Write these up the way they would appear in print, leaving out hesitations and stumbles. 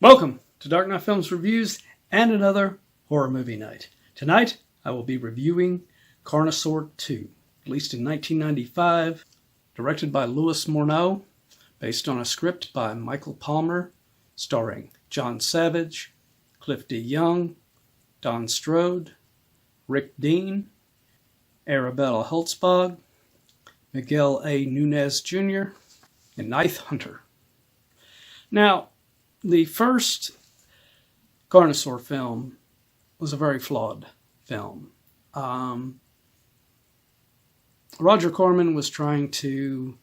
Welcome to Dark Knight Films Reviews and another horror movie night. Tonight, I will be reviewing Carnosaur 2, released in 1995, directed by Louis Morneau, based on a script by Michael Palmer, starring John Savage, Cliff DeYoung, Don Stroud, Rick Dean, Arabella Holzbog, Miguel A. Nunez Jr., and Neith Hunter. Now, the first Carnosaur film was a very flawed film. Roger Corman was trying to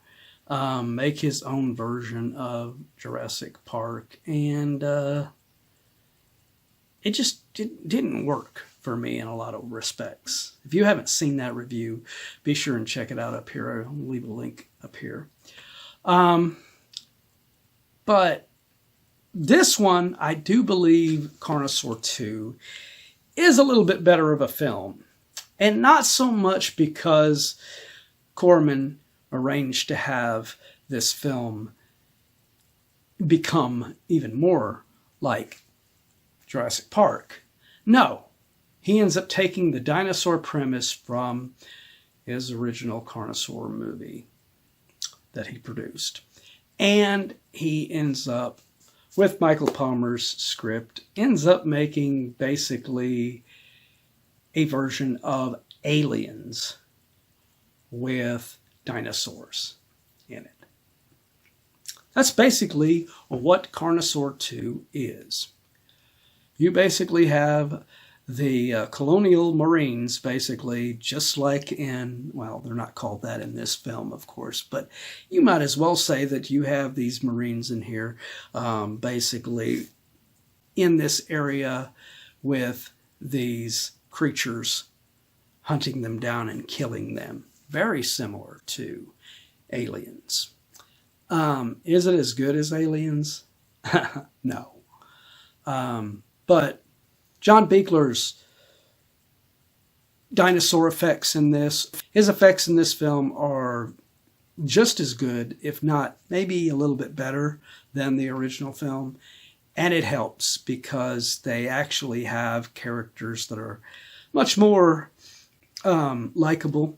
make his own version of Jurassic Park, and it just didn't work for me in a lot of respects. If you haven't seen that review, be sure and check it out up here. I'll leave a link up here. But this one, I do believe Carnosaur 2 is a little bit better of a film. And not so much because Corman arranged to have this film become even more like Jurassic Park. No, he ends up taking the dinosaur premise from his original Carnosaur movie that he produced. And he ends up, with Michael Palmer's script, ends up making basically a version of Aliens with dinosaurs in it. That's basically what Carnosaur 2 is. You basically have the colonial marines, basically, just like in, well, they're not called that in this film, of course, but you might as well say that you have these marines in here, basically in this area with these creatures hunting them down and killing them. Very similar to Aliens. Is it as good as Aliens? No. But John Buechler's dinosaur effects in this, his effects in this film are just as good, if not maybe a little bit better than the original film. And it helps because they actually have characters that are much more likable.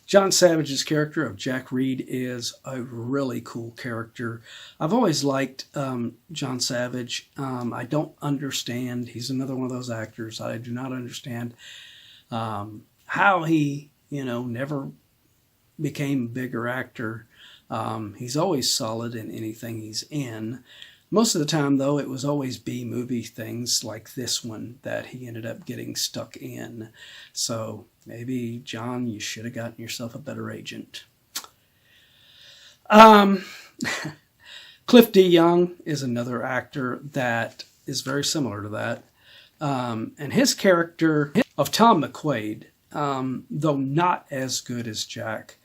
John Savage's character of Jack Reed is a really cool character. I've always liked John Savage. I don't understand. He's another one of those actors. I do not understand how he, never became a bigger actor. He's always solid in anything he's in. Most of the time, though, it was always B-movie things like this one that he ended up getting stuck in. So maybe, John, you should have gotten yourself a better agent. Cliff DeYoung is another actor that is very similar to that. And his character of Tom McQuaid, though not as good as Jack,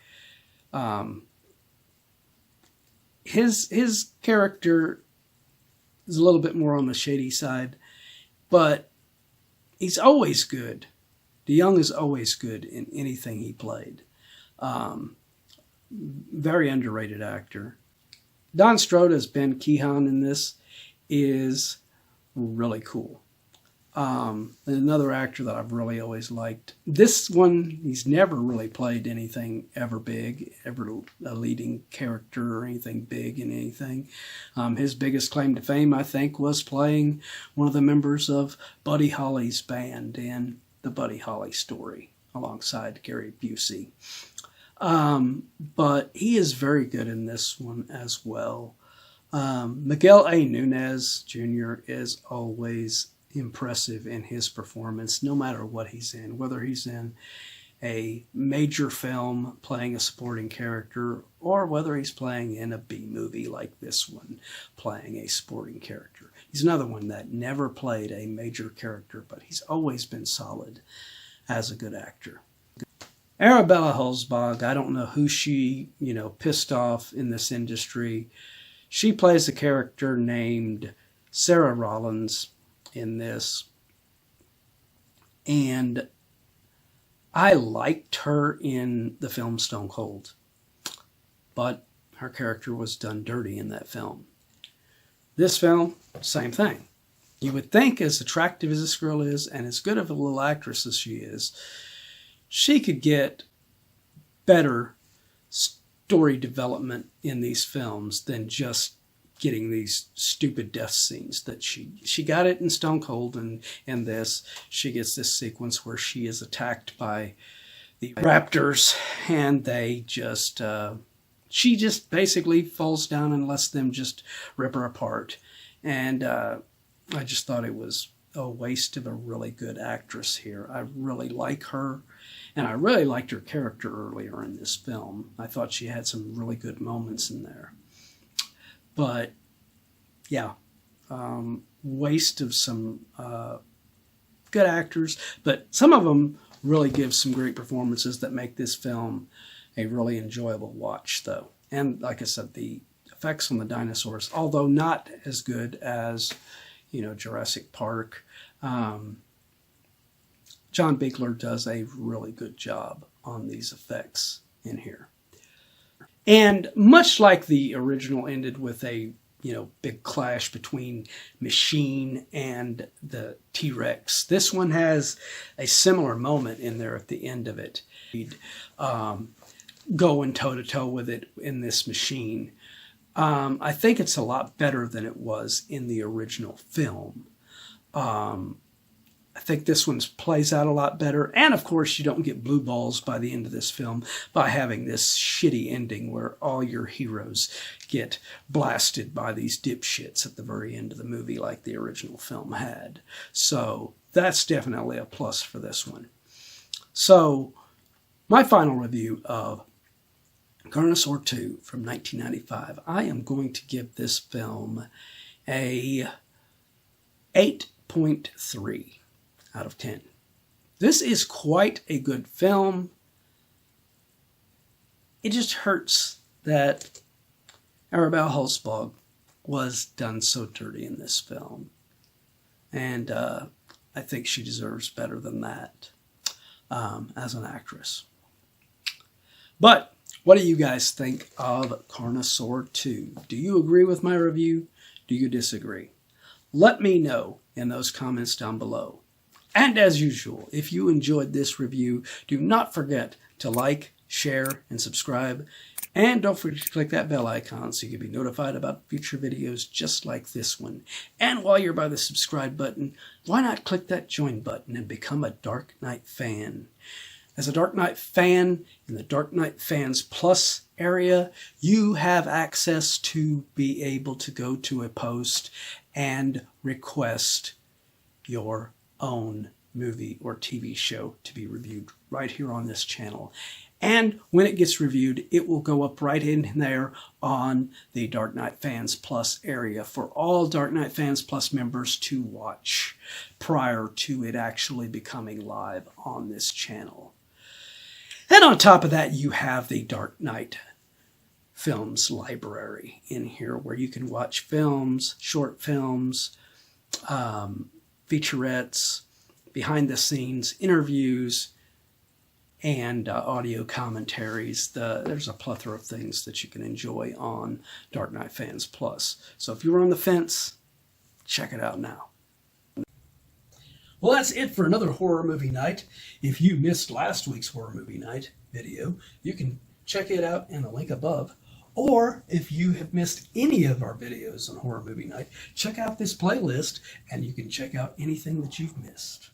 his character is a little bit more on the shady side, but he's always good. DeYoung is always good in anything he played. Very underrated actor. Don Stroud as Ben Keehan in this is really cool. Another actor that I've really always liked. This one, he's never really played anything ever big, ever a leading character or anything big in anything. His biggest claim to fame, I think, was playing one of the members of Buddy Holly's band in The Buddy Holly Story alongside Gary Busey. But he is very good in this one as well. Miguel A. Nunez Jr. is always impressive in his performance, no matter what he's in, whether he's in a major film playing a supporting character or whether he's playing in a B movie like this one playing a supporting character. He's another one that never played a major character, but he's always been solid as a good actor. Arabella Holzbog, I don't know who she, pissed off in this industry. She plays a character named Sarah Rollins in this, and I liked her in the film Stone Cold, but her character was done dirty in that film. This film, same thing. You would think, as attractive as this girl is and as good of a little actress as she is, she could get better story development in these films than just getting these stupid death scenes that she got it in Stone Cold, and in this she gets this sequence where she is attacked by the raptors, and they just she just basically falls down and lets them just rip her apart. And I just thought it was a waste of a really good actress here. I really like her, and I really liked her character earlier in this film. I thought she had some really good moments in there. But, yeah, waste of some good actors. But some of them really give some great performances that make this film a really enjoyable watch, though. And, like I said, the effects on the dinosaurs, although not as good as, Jurassic Park, John Biegler does a really good job on these effects in here. And much like the original ended with a big clash between Machine and the T-Rex, this one has a similar moment in there at the end of it. Going toe-to-toe with it in this Machine. I think it's a lot better than it was in the original film. I think this one plays out a lot better. And, of course, you don't get blue balls by the end of this film by having this shitty ending where all your heroes get blasted by these dipshits at the very end of the movie like the original film had. So that's definitely a plus for this one. So my final review of Carnosaur 2 from 1995, I am going to give this film a 8.3 out of 10. This is quite a good film. It just hurts that Arabella Holzbog was done so dirty in this film. And I think she deserves better than that as an actress. But what do you guys think of Carnosaur 2? Do you agree with my review? Do you disagree? Let me know in those comments down below. And as usual, if you enjoyed this review, do not forget to like, share, and subscribe. And don't forget to click that bell icon so you can be notified about future videos just like this one. And while you're by the subscribe button, why not click that join button and become a Dark Knight fan? As a Dark Knight fan in the Dark Knight Fans Plus area, you have access to be able to go to a post and request your own movie or TV show to be reviewed right here on this channel. And when it gets reviewed, it will go up right in there on the Dark Knight Fans Plus area for all Dark Knight Fans Plus members to watch prior to it actually becoming live on this channel. And on top of that, you have the Dark Knight Films library in here where you can watch films, short films, featurettes, behind the scenes, interviews, and audio commentaries. There's a plethora of things that you can enjoy on Dark Knight Fans Plus. So if you're on the fence, check it out now. Well, that's it for another horror movie night. If you missed last week's horror movie night video, you can check it out in the link above. Or if you have missed any of our videos on horror movie night, check out this playlist and you can check out anything that you've missed.